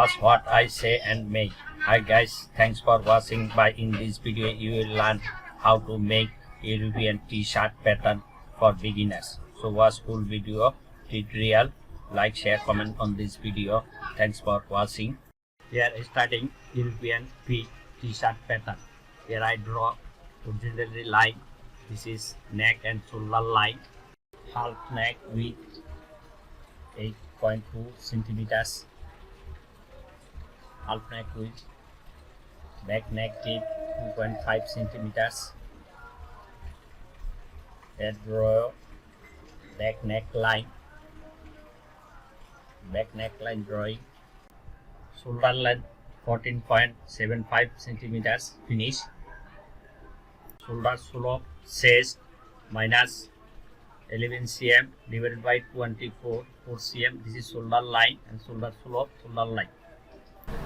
was what I say and make. Hi guys, thanks for watching. In this video you will learn how to make European t-shirt pattern for beginners. So watch full video tutorial, like, share, comment on this video. Thanks for watching. Here starting European t-shirt pattern. Here I draw horizontally line. This is neck and shoulder line. Half neck width 8.2 centimeters. Half neck width. Back neck deep 2.5 centimeters. Head draw back neck line. Back neck line drawing. Shoulder length 14.75 centimeters. Finish. Shoulder slope says minus 11 cm divided by 24 4 cm. This is shoulder line and shoulder slope, shoulder line.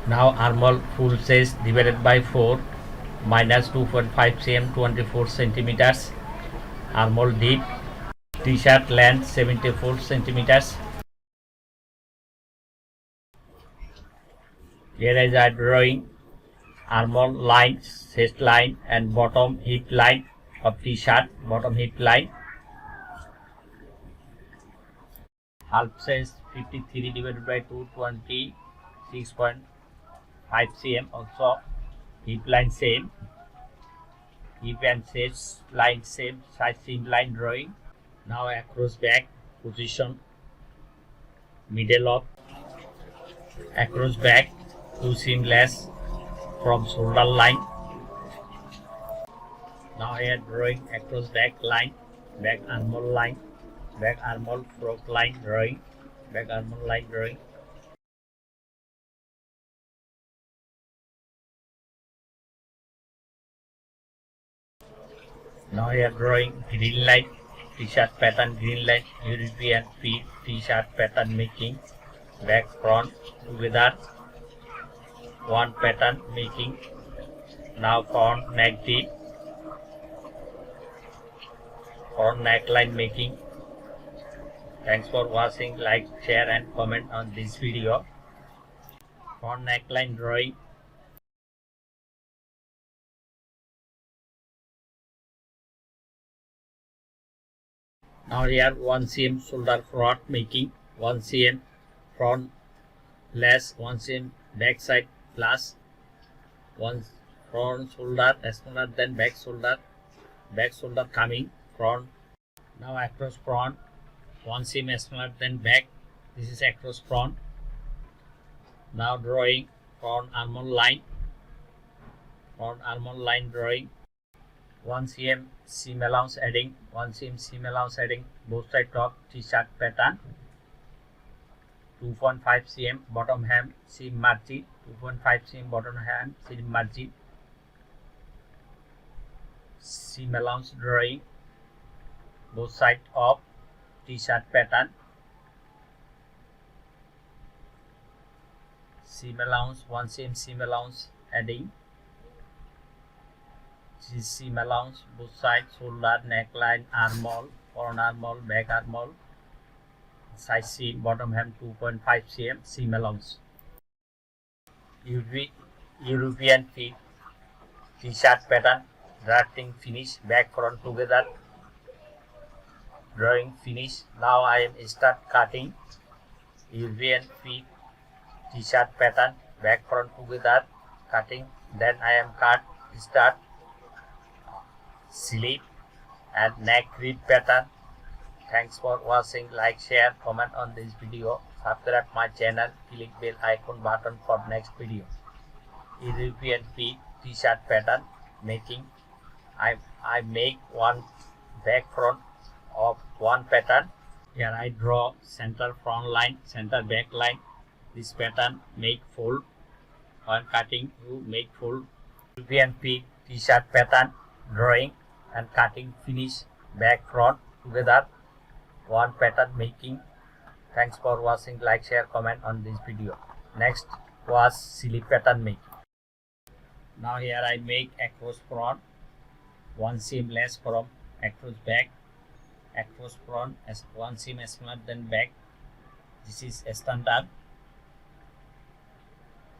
Now armhole full says divided by 4 minus 2.5 cm 24 centimeters. Armhole deep. T-shirt length 74 centimeters. Here is a drawing armhole line, chest line and bottom hip line of t-shirt, bottom hip line. Half says 53 divided by 2, 26.5 cm. Also hip line same. Hip and chest line same. Side seam line drawing. Now across back position. Middle of across back 2 seamless from shoulder line. Now here drawing across back line, back armhole line, back armhole front line drawing, back armhole line drawing. Now here drawing green line, t-shirt pattern green line, European feet t-shirt pattern making, back front together. One pattern making. Now front neck deep, front neckline making. Thanks for watching. Like, share and comment on this video. Front neckline drawing. Now here 1 cm shoulder front making, 1 cm front less, 1 cm back side plus, 1 front shoulder smaller than back shoulder coming front. Now across front 1 cm smaller than back. This is across front. Now drawing front armhole line, drawing 1 cm seam allowance adding, 1 cm seam allowance adding both side top t-shirt pattern. 2.5 cm bottom hem seam margin, 2.5 cm bottom hem seam margin. Seam allowance drawing both sides of t-shirt pattern. Seam allowance 1 cm seam allowance adding. This is seam allowance both sides, shoulder, neckline, armhole, front armhole, back armhole. Side seam, bottom hem 2.5 cm seam allowance. European feet t-shirt pattern drafting finish, back front together. Drawing finish. Now I am start cutting European feet t-shirt pattern, back front together cutting. Then I am start sleeve and neck rib pattern. Thanks for watching. Like, share, comment on this video. Subscribe my channel. Click bell icon button for next video. European feet t-shirt pattern making. I make one back front of one pattern. Here I draw center front line, center back line. This pattern make full. When cutting you make full. European feet t-shirt pattern drawing and cutting finish, back front together. One pattern making. Thanks for watching. Like, share, comment on this video. Next was sleeve pattern making. Now here I make across front 1 seam less from across back, across front as 1 seam smaller than back. This is a standard.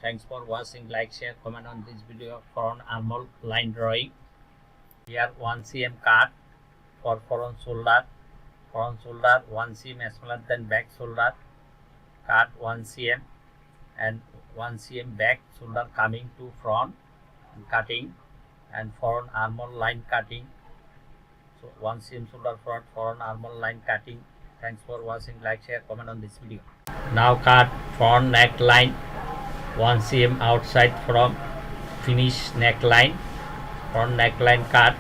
Thanks for watching. Like, share, comment on this video. Front armhole line drawing. Here 1 cm cut for front shoulder. Front shoulder 1 cm smaller than back shoulder. Cut 1 cm and 1 cm back shoulder coming to front and cutting, and front armhole line cutting. So 1 cm shoulder front armhole line cutting. Thanks for watching. Like, share, comment on this video. Now cut front neckline 1 cm outside from finish neckline. Front neckline cut.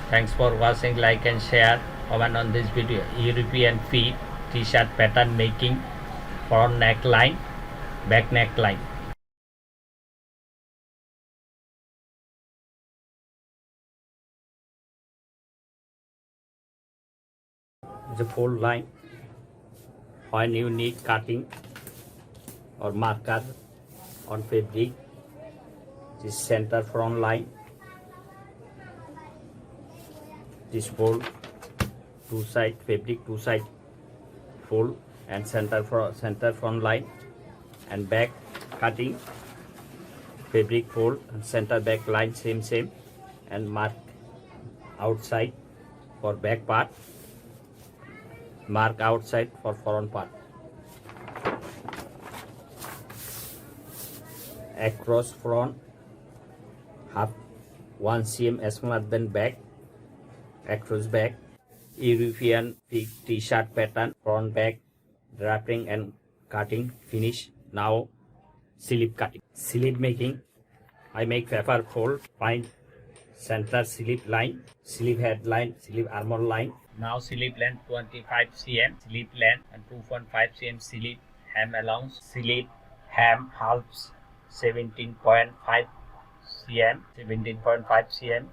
Thanks for watching. Like and share, comment on this video. European feet t-shirt pattern making. Front neckline, back neckline. The fold line. When you need cutting or marker on fabric, this center front line, this fold, two side fabric, two side fold, and center front line, and back cutting fabric fold and center back line same, and mark outside for back part, mark outside for front part. Across front half 1 cm smaller than back. Across back European t-shirt pattern, front back draping and cutting finish. Now sleeve cutting, sleeve making. I make paper fold, find center sleeve line, sleeve head line, sleeve armhole line. Now sleeve length 25 cm, sleeve length and 2.5 cm sleeve hem allowance. Sleeve hem halves 17.5 cm, 17.5 cm.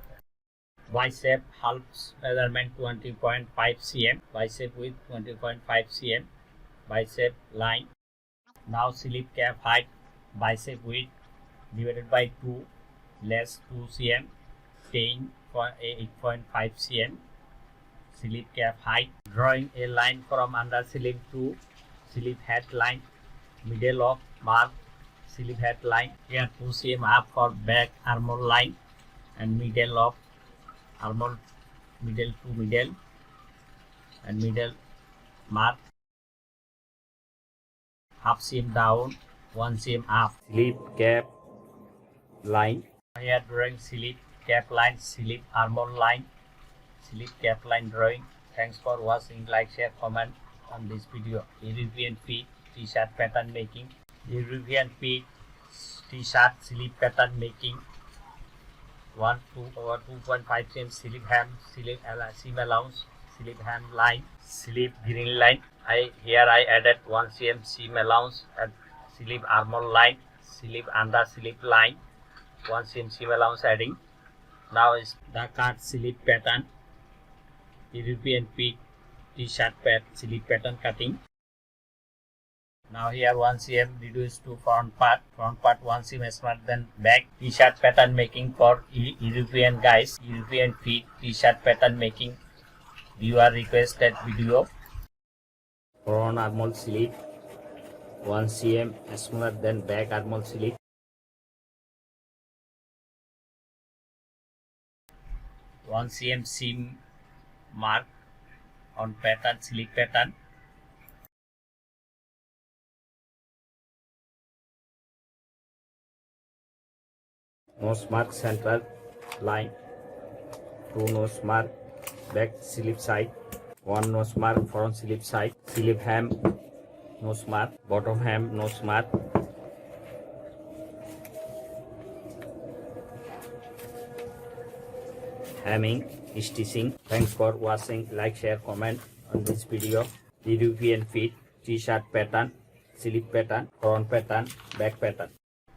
Bicep halves measurement 20.5 cm, bicep width 20.5 cm, bicep line. Now sleeve cap height, bicep width divided by 2 less 2 cm, 8.5 cm. Sleeve cap height. Drawing a line from under sleeve to sleeve head line, middle of mark sleeve head line. Here 2 cm up for back armhole line, and middle of armhole, middle to middle, and middle mark. Half cm down, 1 cm up. Sleeve cap line. Here drawing sleeve cap line, sleeve armhole line, sleeve cap line drawing. Thanks for watching. Like, share, comment on this video. European feet t-shirt pattern making. European feet t-shirt sleeve pattern making. 2.5 cm sleeve hem, sleeve seam allowance, sleeve hem line, sleeve green line. Here I added 1 cm seam allowance and sleeve armhole line, sleeve under sleeve line, 1 cm seam allowance adding. Now is the cut sleeve pattern. European feet t-shirt sleeve pattern cutting. Now here 1 cm reduced to front part 1 cm smaller than back. T-shirt pattern making for European guys. European feet t-shirt pattern making. Viewer requested video. Front armhole sleeve 1 cm smaller than back armhole sleeve. One cm seam mark on pattern, sleeve pattern. Nose mark center line, 2 nose mark back sleeve side, 1 nose mark front sleeve side, sleeve hem nose mark, bottom hem nose mark. Hemming, stitching. Thanks for watching. Like, share, comment on this video. European feet t-shirt pattern, sleeve pattern, front pattern, back pattern.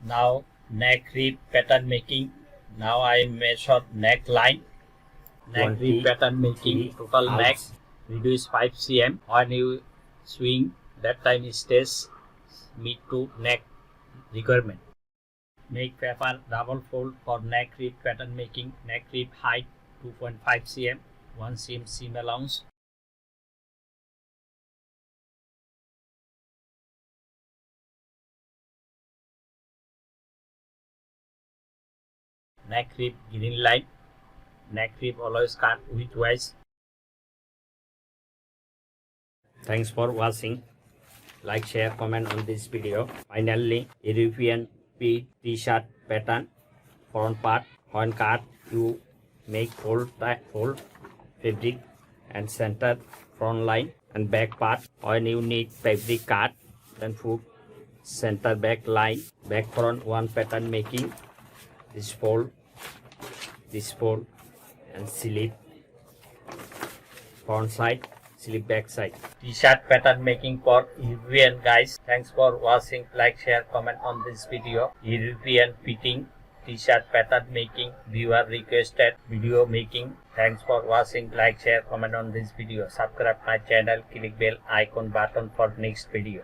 Now neck rib pattern making. Now I measure neck line. Neck rib pattern making. Total neck reduce 5 cm. When you swing, that time it stays mid to neck requirement. Make paper double fold for neck rib pattern making. Neck rib height 2.5 cm, 1 cm seam allowance. neck rib green line, neck rib always cut widthwise. Thanks for watching. Like, share, comment on this video. Finally, European t-shirt pattern. Front part, horn cut, you make fold fabric and center front line, and back part when you need fabric cut, then put center back line, back front one pattern making, this fold, and slip front side, slip back side. T-shirt pattern making for European guys. Thanks for watching. Like, share, comment on this video. European fitting t-shirt pattern making, viewer requested video making. Thanks for watching. Like, share, comment on this video. Subscribe my channel, click bell icon button for next video.